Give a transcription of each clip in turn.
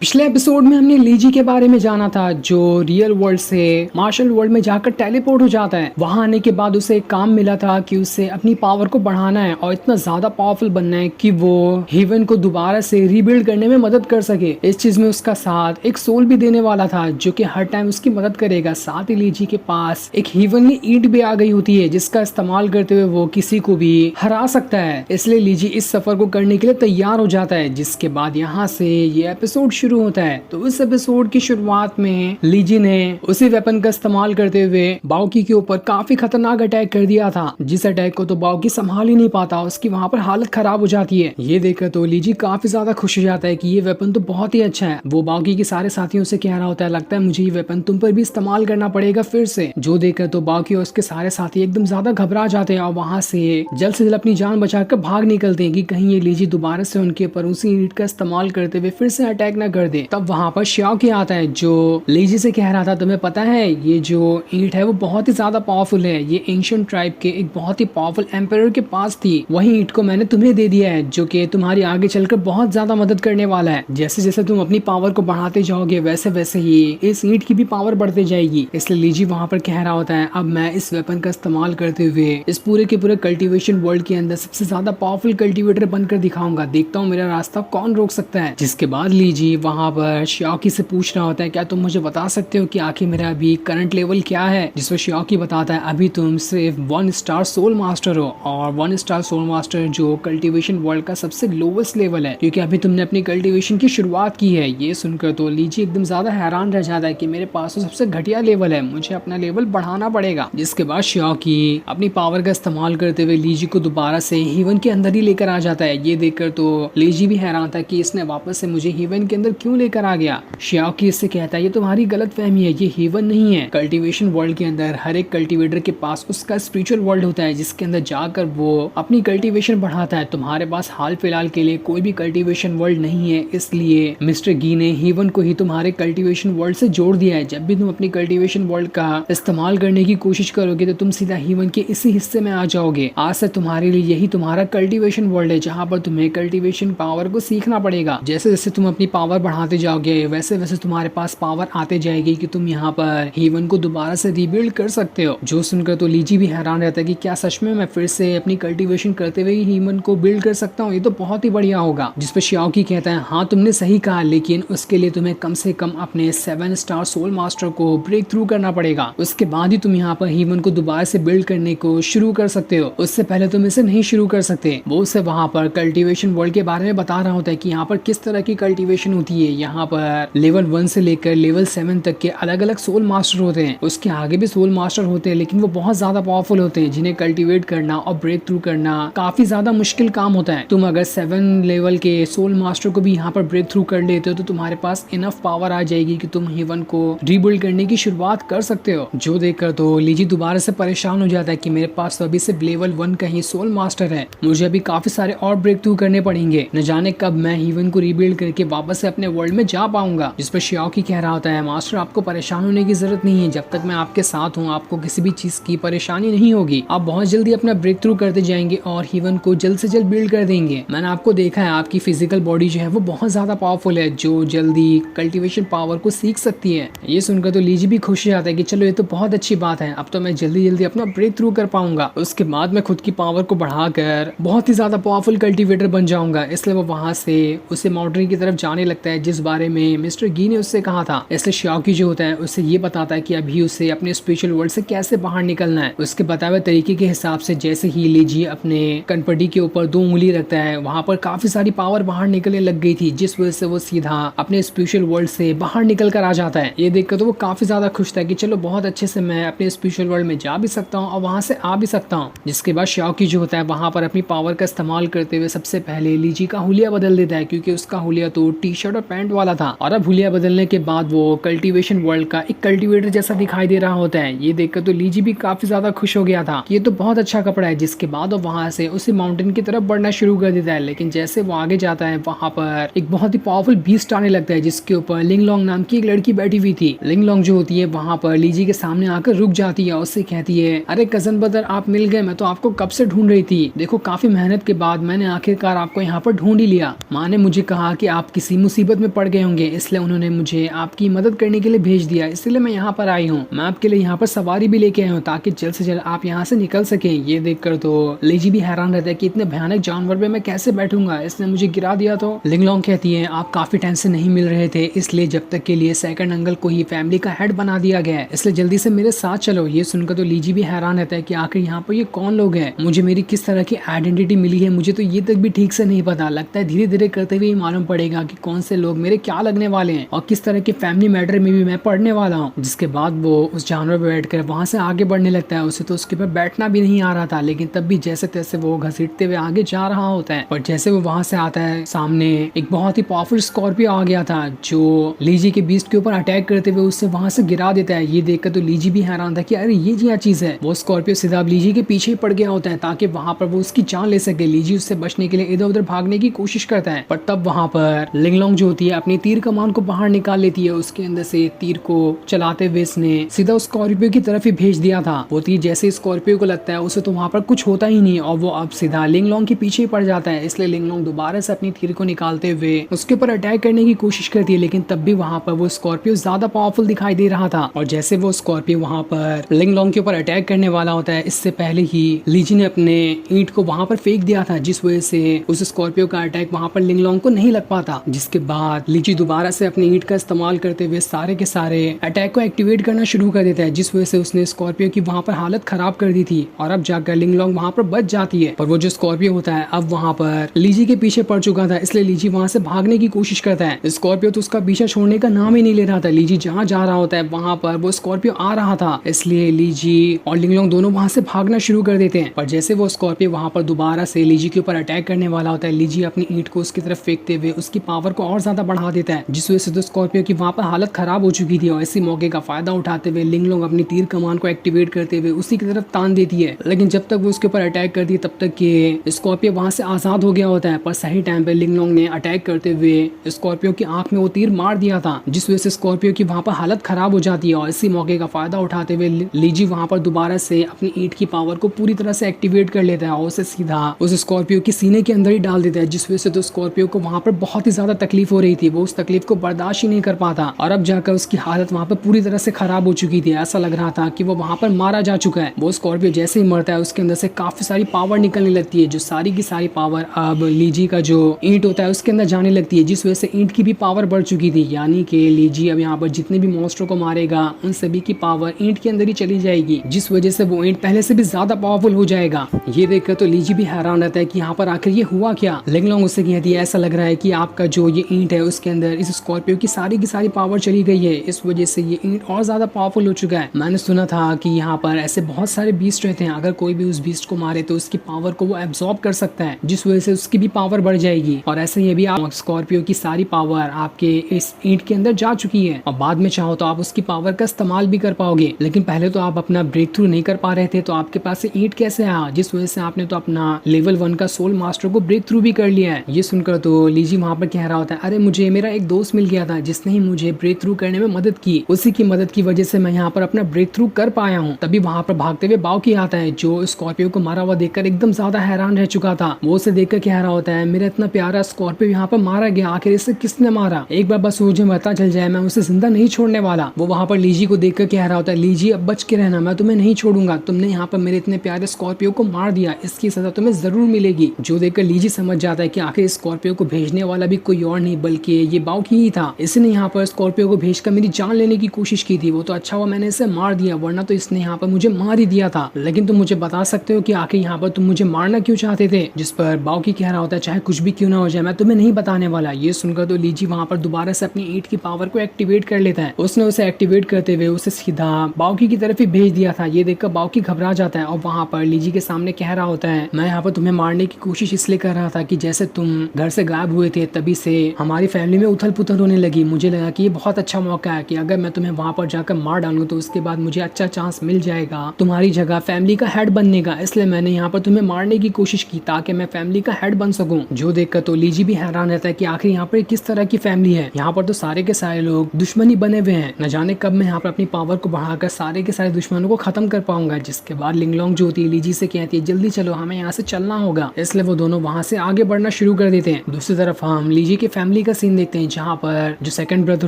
पिछले एपिसोड में हमने लीजी के बारे में जाना था जो रियल वर्ल्ड से मार्शल वर्ल्ड में जाकर टेलीपोर्ट हो जाता है। वहां आने के बाद उसे एक काम मिला था कि उसे अपनी पावर को बढ़ाना है और इतना ज्यादा पावरफुल बनना है कि वो हेवन को दोबारा से रीबिल्ड करने में मदद कर सके। इस चीज में उसका साथ एक सोल भी देने वाला था जो कि हर टाइम उसकी मदद करेगा। साथ ही लीजी के पास एक हेवनली ईंट भी आ गई होती है जिसका इस्तेमाल करते हुए वो किसी को भी हरा सकता है। इसलिए लीजी इस सफर को करने के लिए तैयार हो जाता है। जिसके बाद यहाँ से ये एपिसोड शुरू होता है। तो इस एपिसोड की शुरुआत में लीजी ने उसी वेपन का इस्तेमाल करते हुए बाओकी के ऊपर काफी खतरनाक अटैक कर दिया था, जिस अटैक को तो बाओकी संभाल ही नहीं पाता, उसकी वहां पर हालत खराब हो जाती है। ये देखकर तो लीजी काफी ज्यादा खुश हो जाता है कि ये वेपन तो बहुत ही अच्छा है। वो बाओकी के सारे साथियों से कह रहा होता है, लगता है मुझे ये वेपन तुम पर भी इस्तेमाल करना पड़ेगा फिर से। जो देखकर तो बाओकी और उसके सारे साथी एकदम ज्यादा घबरा जाते हैं और वहां से जल्द अपनी जान बचाकर भाग निकलते हैं कि कहीं ये लीजी दोबारा से उनके ऊपर उसी ईंट का इस्तेमाल करते हुए फिर से अटैक न कर दे। तब वहां पर शियाओकी आता है जो लीजी से कह रहा था, तुम्हें पता है ये जो ईंट है वो बहुत ही ज्यादा पावरफुल है, ये एंशिएंट ट्राइब के एक बहुत ही पावरफुल एम्परर के पास थी, वही ईंट को मैंने तुम्हें दे दिया है जो कि तुम्हारी आगे चलकर बहुत ज्यादा मदद करने वाला है। जैसे जैसे तुम अपनी पावर को बढ़ाते जाओगे वैसे वैसे ही इस ईंट की भी पावर बढ़ती जाएगी। इसलिए लीजी वहां पर कह रहा होता है, अब मैं इस वेपन का इस्तेमाल करते हुए इस पूरे के पूरे कल्टीवेशन वर्ल्ड के अंदर सबसे ज्यादा पावरफुल कल्टीवेटर बनकर दिखाऊंगा, देखता हूँ मेरा रास्ता कौन रोक सकता है। जिसके बाद लीजी वहां पर शियाओकी से पूछ रहा होता है, क्या तुम मुझे बता सकते हो कि आखिर मेरा अभी करंट लेवल क्या है। जिसमें शियाओकी बताता है, अभी तुम सिर्फ 1 स्टार सोल मास्टर हो और 1 स्टार सोल मास्टर जो कल्टीवेशन वर्ल्ड का सबसे लोवेस्ट लेवल है, क्योंकि अभी तुमने अपनी कल्टीवेशन की शुरुआत की है। ये सुनकर तो लीजी एकदम ज्यादा हैरान रह जाता है कि मेरे पास तो सबसे घटिया लेवल है, मुझे अपना लेवल बढ़ाना पड़ेगा। जिसके बाद शियाओकी अपनी पावर का इस्तेमाल करते हुए लीजी को दोबारा से हेवन के अंदर ही लेकर आ जाता है। ये देखकर तो लीजी भी हैरान था कि इसने वापस से मुझे हेवन के अंदर क्यों लेकर आ गया। शियाओकी इससे कहता है, ये तुम्हारी गलत फहमी है, ये हेवन नहीं है। कल्टीवेशन वर्ल्ड के अंदर हर एक कल्टीवेटर के पास उसका स्पिरिचुअल वर्ल्ड होता है जिसके अंदर जाकर वो अपनी कल्टीवेशन बढ़ाता है। तुम्हारे पास हाल फिलहाल के लिए कोई भी कल्टीवेशन वर्ल्ड नहीं है, इसलिए मिस्टर गी ने हेवन को ही तुम्हारे कल्टीवेशन वर्ल्ड से जोड़ दिया है। जब भी तुम अपनी कल्टीवेशन वर्ल्ड का इस्तेमाल करने की कोशिश करोगे तो तुम सीधा हेवन के इसी हिस्से में आ जाओगे। आज से तुम्हारे लिए यही तुम्हारा कल्टीवेशन वर्ल्ड है जहाँ पर तुम्हें कल्टीवेशन पावर को सीखना पड़ेगा। जैसे जैसे तुम अपनी पावर बढ़ाते जाओगे वैसे वैसे तुम्हारे पास पावर आते जाएगी कि तुम यहाँ पर हेवन को दोबारा से रीबिल्ड कर सकते हो। जो सुनकर तो लीजी भी हैरान रहता है कि क्या सच में मैं फिर से अपनी कल्टीवेशन करते हुए हेवन को बिल्ड कर सकता हूँ, ये तो बहुत ही बढ़िया होगा। जिस पर शियाओकी कहता है, हाँ तुमने सही कहा, लेकिन उसके लिए तुम्हें कम से कम अपने 7 स्टार सोल मास्टर को ब्रेक थ्रू करना पड़ेगा, उसके बाद ही तुम यहाँ पर हेवन को दोबारा से बिल्ड करने को शुरू कर सकते हो, उससे पहले तुम इसे नहीं शुरू कर सकते। वो उसे वहाँ पर कल्टीवेशन वर्ल्ड के बारे में बता रहा होता है कि यहाँ पर किस तरह की कल्टीवेशन होती है। यहाँ पर लेवल 1 से लेकर लेवल 7 तक के अलग अलग सोल मास्टर होते हैं, उसके आगे भी सोल मास्टर होते हैं लेकिन वो बहुत ज्यादा पावरफुल होते हैं जिन्हें कल्टीवेट करना और ब्रेक थ्रू करना काफी ज्यादा मुश्किल काम होता है। तुम अगर 7 लेवल के सोल मास्टर को भी यहाँ पर ब्रेक थ्रू कर लेते हो तो तुम्हारे पास इनफ पावर आ जाएगी कि तुम हेवन को रीबिल्ड करने की शुरुआत कर सकते हो। जो देखकर तो लीजी दोबारा से परेशान हो जाता है कि मेरे पास तो अभी सिर्फ लेवल 1 का ही सोल मास्टर है, मुझे अभी काफी सारे और ब्रेक थ्रू करने पड़ेंगे, न जाने कब मैं हेवन को रीबिल्ड करके वापस से अपने वर्ल्ड में जा पाऊंगा। जिस पर शियाओकी कह रहा होता है, मास्टर आपको परेशान होने की जरूरत नहीं है, जब तक मैं आपके साथ हूँ आपको किसी भी चीज की परेशानी नहीं होगी, आप बहुत जल्दी अपना ब्रेक थ्रू करते जाएंगे और हेवन को जल्द से जल्द बिल्ड कर देंगे। मैंने आपको देखा है आपकी फिजिकल बॉडी जो है वो बहुत ज्यादा पावरफुल है जो जल्दी कल्टीवेशन पावर को सीख सकती है। ये सुनकर तो लीजी भी खुश हो जाता है कि चलो ये तो बहुत अच्छी बात है, अब तो मैं जल्दी जल्दी अपना ब्रेक थ्रू कर पाऊंगा, उसके बाद मैं खुद की पावर को बढ़ाकर बहुत ही ज्यादा पावरफुल कल्टीवेटर बन जाऊंगा। इसलिए वो वहां से उसे माउंटेन की तरफ जाने लगता है जिस बारे में मिस्टर गी ने उससे कहा था। इसलिए शियाओकी जो होता है उससे ये बताता है कि अभी उसे अपने स्पिरिचुअल वर्ल्ड से कैसे बाहर निकलना है। उसके बताए हुए तरीके के हिसाब से जैसे ही लीजी अपने कनपटी के ऊपर 2 उंगली रखता है वहां पर काफी सारी पावर बाहर निकलने लग गई थी, जिस वजह से वो सीधा अपने स्पिरिचुअल वर्ल्ड से बाहर निकल कर आ जाता है। ये देखकर तो वो काफी ज्यादा खुश था कि चलो बहुत अच्छे से मैं अपने स्पिरिचुअल वर्ल्ड में जा भी सकता हूँ और वहां से आ भी सकता हूँ। जिसके बाद शियाओकी जो होता है वहां पर अपनी पावर का इस्तेमाल करते हुए सबसे पहले लीजी का हुलिया बदल देता है, क्योंकि उसका हुलिया तो टी शर्ट और पैंट वाला था और अब हुलिया बदलने के बाद वो कल्टीवेशन वर्ल्ड का एक कल्टीवेटर जैसा दिखाई दे रहा होता है। ये देखकर तो लीजी भी काफी ज्यादा खुश हो गया था कि ये तो बहुत अच्छा कपड़ा है। जिसके बाद वो वहां से उसी माउंटेन की तरफ बढ़ना शुरू कर देता है, लेकिन जैसे वो आगे जाता है वहां पर एक बहुत ही पावरफुल बीस्ट आने लगता है जिसके ऊपर लिंगलोंग नाम की एक लड़की बैठी हुई थी। लिंगलोंग जो होती है वहां पर लीजी के सामने आकर रुक जाती है और उससे कहती है, अरे कजन ब्रदर आप मिल गए, मैं तो आपको कब से ढूंढ रही थी, देखो काफी मेहनत के बाद मैंने आखिरकार आपको यहाँ पर ढूंढ ही लिया। माँ ने मुझे कहा कि आप किसी मुसीबत मुसीबत में पड़ गए होंगे, इसलिए उन्होंने मुझे आपकी मदद करने के लिए भेज दिया, इसलिए मैं यहाँ पर आई हूँ। मैं आपके लिए यहाँ पर सवारी भी लेके आया हूँ ताकि जल्द से जल्द आप यहाँ से निकल सके। ये देखकर तो लीजी भी हैरान रहता है कि इतने भयानक जानवर पे मैं कैसे बैठूंगा, इसने मुझे गिरा दिया। तो लिंगलोंग कहती है आप काफी टाइम से नहीं मिल रहे थे, इसलिए जब तक के लिए सेकंड अंकल को ही फैमिली का हेड बना दिया गया है, इसलिए जल्दी से मेरे साथ चलो। ये सुनकर तो लीजी भी हैरान रहता है कि आखिर यहाँ पर ये कौन लोग हैं, मुझे मेरी किस तरह की आइडेंटिटी मिली है, मुझे तो ये तक भी ठीक से नहीं पता। लगता है धीरे धीरे करते हुए मालूम पड़ेगा कि कौन से लोग मेरे क्या लगने वाले हैं और किस तरह के फैमिली मैटर में भी मैं पढ़ने वाला हूँ। जिसके बाद वो उस जानवर पर बैठकर वहां से आगे बढ़ने लगता है। उसे तो उसके ऊपर बैठना भी नहीं आ रहा था, लेकिन तब भी जैसे तैसे वो घसीटते हुए आगे जा रहा होता है। और जैसे वो वहां से आता है, सामने एक बहुत ही पावरफुल स्कॉर्पियो आ गया था जो लीजी के बीस्ट के ऊपर अटैक करते हुए उससे वहां से गिरा देता है। ये देखकर तो लीजी भी हैरान था कि अरे ये क्या चीज है। वो स्कॉर्पियो सीधा लीजी के पीछे ही पड़ गया होता है ताकि वहां पर वो उसकी जान ले सके। लीजी उससे बचने के लिए इधर उधर भागने की कोशिश करता है, पर तब वहां पर लिंगलोंग जो होती है अपनी तीर कमान को बाहर निकाल लेती है। उसके अंदर से तीर को चलाते हुए इसने सीधा उस स्कॉर्पियो की तरफ ही भेज दिया था। वो तीर जैसे स्कॉर्पियो को लगता है उसे तो वहां पर कुछ होता ही नहीं और वो अब सीधा लिंगलोंग के पीछे ही पड़ जाता है। इसलिए लिंगलोंग दोबारा से अपनी तीर को निकालते हुए उसके ऊपर अटैक करने की कोशिश करती है, लेकिन तब भी वहां पर वो स्कॉर्पियो ज्यादा पावरफुल दिखाई दे रहा था। और जैसे वो स्कॉर्पियो वहां पर लिंगलोंग के ऊपर अटैक करने वाला होता है, इससे पहले ही लीजी ने अपने ईंट को वहां पर फेंक दिया था, जिस वजह से उस स्कॉर्पियो का अटैक वहां पर लिंगलोंग को नहीं लग पाता। जिसके बाद लीजी दोबारा से अपनी ईंट का इस्तेमाल करते हुए सारे के सारे अटैक को एक्टिवेट करना शुरू कर देता है, जिस वजह से उसने स्कॉर्पियो की वहां पर हालत खराब कर दी थी। और अब जाकर लिंगलोंग वहां पर बच जाती है, पर वो जो स्कॉर्पियो होता है अब वहां पर लीजी के पीछे पड़ चुका था, इसलिए लीजी वहां से भागने की कोशिश करता है। स्कॉर्पियो तो उसका पीछा छोड़ने का नाम ही नहीं ले रहा था। लीजी जहाँ जा रहा होता है वहां पर वो स्कॉर्पियो आ रहा था, इसलिए लीजी और लिंगलोंग दोनों वहां से भागना शुरू कर देते हैं। पर जैसे वो स्कॉर्पियो वहां पर दोबारा से लीजी के ऊपर अटैक करने वाला होता है, लीजी अपनी ईंट को उसकी तरफ फेंकते हुए उसकी पावर को और ज्यादा बढ़ा देता है, जिस वजह से तो स्कॉर्पियो की वहां पर हालत खराब हो चुकी थी। और इसी मौके का फायदा उठाते हुए लिंगलोंग अपनी तीर कमान को एक्टिवेट करते हुए उसी की तरफ तान देती है। लेकिन जब तक वो उसके ऊपर अटैक करती है तब तक के स्कॉर्पियो वहां से आजाद हो गया होता है। पर सही टाइम पे लिंगलोंग ने अटैक करते हुए स्कॉर्पियो की आंख में वो तीर मार दिया था, जिस वजह से स्कॉर्पियो की वहां पर हालत खराब हो जाती है। और इसी मौके का फायदा उठाते हुए लीजी वहां पर दोबारा से अपनी ईंट की पावर को पूरी तरह से एक्टिवेट कर लेता है और उसे सीधा उस स्कॉर्पियो की सीने के अंदर ही डाल देता है, जिस वजह से तो स्कॉर्पियो को वहां पर बहुत ही ज्यादा तकलीफ हो रही थी। वो उस तकलीफ को बर्दाश्त ही नहीं कर पाता और अब जाकर उसकी हालत वहां पर पूरी तरह से खराब हो चुकी थी। ऐसा लग रहा था कि वो वहां पर मारा जा चुका है। वो स्कॉर्पियो जैसे ही मरता है उसके अंदर से काफी सारी पावर निकलने लगती है, जो सारी की सारी पावर अब लीजी का जो ईंट होता है उसके अंदर जाने लगती है, जिस वजह से ईंट की भी पावर बढ़ चुकी थी। यानी कि लीजी अब यहाँ पर जितने भी मॉन्स्टरों को मारेगा उन सभी की पावर ईंट के अंदर ही चली जाएगी, जिस वजह से वो ईंट पहले से भी ज्यादा पावरफुल हो जाएगा। ये देखकर तो लीजी भी हैरान रहता है कि यहाँ पर आखिर ये हुआ क्या। लिंगलोंग उससे कहती है ऐसा लग रहा है कि आपका जो ये ईंट है उसके अंदर इस स्कॉर्पियो की सारी पावर चली गई है, इस वजह से ये ईंट और ज्यादा पावरफुल हो चुका है। मैंने सुना था कि यहाँ पर ऐसे बहुत सारे बीस्ट रहते हैं, अगर कोई भी उस बीस्ट को मारे तो उसकी पावर को वो एब्जॉर्ब कर सकता है, जिस वजह से उसकी भी पावर बढ़ जाएगी। और ऐसे ही भी आप स्कॉर्पियो की सारी पावर आपके इस ईंट के अंदर जा चुकी है और बाद में चाहो तो आप उसकी पावर का इस्तेमाल भी कर पाओगे। लेकिन पहले तो आप अपना ब्रेक थ्रू नहीं कर पा रहे थे, तो आपके पास से ईंट कैसे आया, जिस वजह से आपने तो अपना लेवल 1 का सोल मास्टर को ब्रेक थ्रू भी कर लिया है। ये सुनकर तो लीजी वहां पर कह रहा होता है अरे मुझे मेरा एक दोस्त मिल गया था जिसने ही मुझे ब्रेक थ्रू करने में मदद की, उसी की मदद की वजह से मैं यहाँ पर अपना ब्रेक थ्रू कर पाया हूँ। तभी वहां पर भागते हुए बाओकी आता है, जो स्कॉर्पियो को मारा हुआ देखकर एकदम ज्यादा हैरान रह चुका था। वो उसे देखकर कह रहा होता है मेरा इतना प्यारा स्कॉर्पियो यहाँ पर मारा गया, आखिर इसे किसने मारा, एक बार बस मुझे पता चल जाए, मैं उसे जिंदा नहीं छोड़ने वाला। वो वहां पर लीजी को देखकर कह रहा होता है लीजी अब बच के रहना, मैं तुम्हें नहीं छोड़ूंगा, तुमने यहाँ पर मेरे इतने प्यारे स्कॉर्पियो को मार दिया, इसकी सजा तुम्हें जरूर मिलेगी। जो देखकर लीजी समझ जाता है कि आखिर स्कॉर्पियो को भेजने वाला भी कोई और नहीं बल्कि ये बाओकी ही था। इसने यहाँ पर स्कॉर्पियो को भेजकर मेरी जान लेने की कोशिश की थी, वो तो अच्छा हुआ मैंने इसे मार दिया, वरना तो इसने यहाँ पर मुझे मार ही दिया था। लेकिन तुम मुझे बता सकते हो कि आखिर यहाँ पर तुम मुझे मारना क्यों चाहते थे। जिस पर बाओकी कह रहा होता है चाहे कुछ भी क्यों ना हो जाए मैं तुम्हें नहीं बताने वाला। ये सुनकर तो लीजी वहां पर दोबारा से अपनी ईंट की पावर को एक्टिवेट कर लेता है। उसने उसे एक्टिवेट करते हुए उसे सीधा बाओकी की तरफ ही भेज दिया था। ये देखकर बाओकी घबरा जाता है और वहां पर लीजी के सामने कह रहा होता है मैं यहाँ पर तुम्हें मारने की कोशिश इसलिए कर रहा था कि जैसे तुम घर से गायब हुए थे तभी से हमारी फैमिली में उथल पुथल होने लगी। मुझे लगा कि ये बहुत अच्छा मौका है कि अगर मैं तुम्हें वहां पर जाकर मार डालूं तो उसके बाद मुझे अच्छा चांस मिल जाएगा तुम्हारी जगह फैमिली का हेड बनने का, इसलिए मैंने यहाँ पर तुम्हें मारने की कोशिश की ताकि मैं फैमिली का हेड बन सकूं। जो देखकर तो लीजी भी हैरान रहता है कि आखिर यहाँ पर किस तरह की फैमिली है, यहाँ पर तो सारे के सारे लोग दुश्मनी बने हुए हैं, न जाने कब मैं यहाँ पर अपनी पावर को बढ़ाकर सारे के सारे दुश्मनों को खत्म कर पाऊंगा। जिसके बाद लिंगलोंग जो होती है लीजी से कहती है जल्दी चलो हमें यहाँ से चलना होगा, इसलिए वो दोनों वहाँ से आगे बढ़ना शुरू कर देते हैं। दूसरी तरफ हम लीजी की फैमिली फैमिली का सीन देखते हैं जहाँ पर जो सेकंड ब्रदर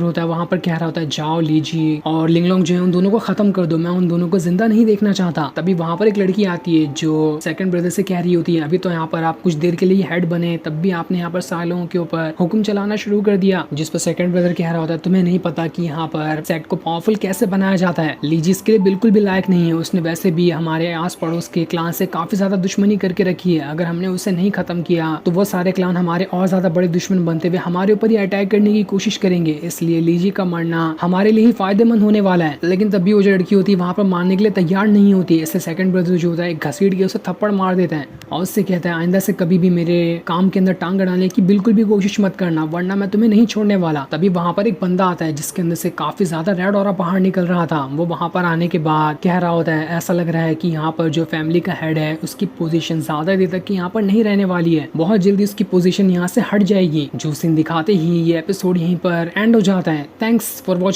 होता है वहाँ पर कह रहा होता है जाओ लीजी और लिंगलोंग जो है उन दोनों को खत्म कर दो, मैं उन दोनों को जिंदा नहीं देखना चाहता। तभी वहाँ पर एक लड़की आती है जो सेकंड ब्रदर से कह रही होती है अभी तो यहाँ पर आप कुछ देर के लिए हेड बने, तब भी आपने यहाँ पर सारे लोगों के ऊपर हुक्म चलाना शुरू कर दिया। जिस पर सेकंड ब्रदर कह रहा होता है तुम्हें नहीं पता कि यहाँ पर सेट को पावरफुल कैसे बनाया जाता है। लीजी इसके लिए बिल्कुल भी लायक नहीं है, उसने वैसे भी हमारे आस पड़ोस के क्लान से काफी ज्यादा दुश्मनी करके रखी है। अगर हमने उसे नहीं खत्म किया तो वो सारे क्लान हमारे और ज्यादा बड़े दुश्मन बनते हुए हमारे ऊपर ही अटैक करने की कोशिश करेंगे, इसलिए लीजी का मरना हमारे लिए ही फायदेमंद होने वाला है। लेकिन तभी वो जो लड़की होती है वहाँ पर मारने के लिए तैयार नहीं होती है। इससे सेकंड ब्रदर जो होता है घसीट के उसे थप्पड़ मार देता है और उससे कहता है आइंदा से कभी भी मेरे काम के अंदर टांग अड़ाने की बिल्कुल भी कोशिश मत करना, वरना मैं तुम्हें नहीं छोड़ने वाला। तभी वहाँ पर एक बंदा आता है जिसके अंदर से काफी ज्यादा रेड ऑरा बाहर निकल रहा था। वो वहाँ पर आने के बाद कह रहा होता है ऐसा लग रहा है कि यहाँ पर जो फैमिली का हेड है उसकी पोजीशन ज्यादा देर तक यहाँ पर नहीं रहने वाली है, बहुत जल्दी उसकी पोजीशन यहाँ से हट जाएगी। जो सीन दिखाते ही ये एपिसोड यहीं पर एंड हो जाता है। Thanks for watching.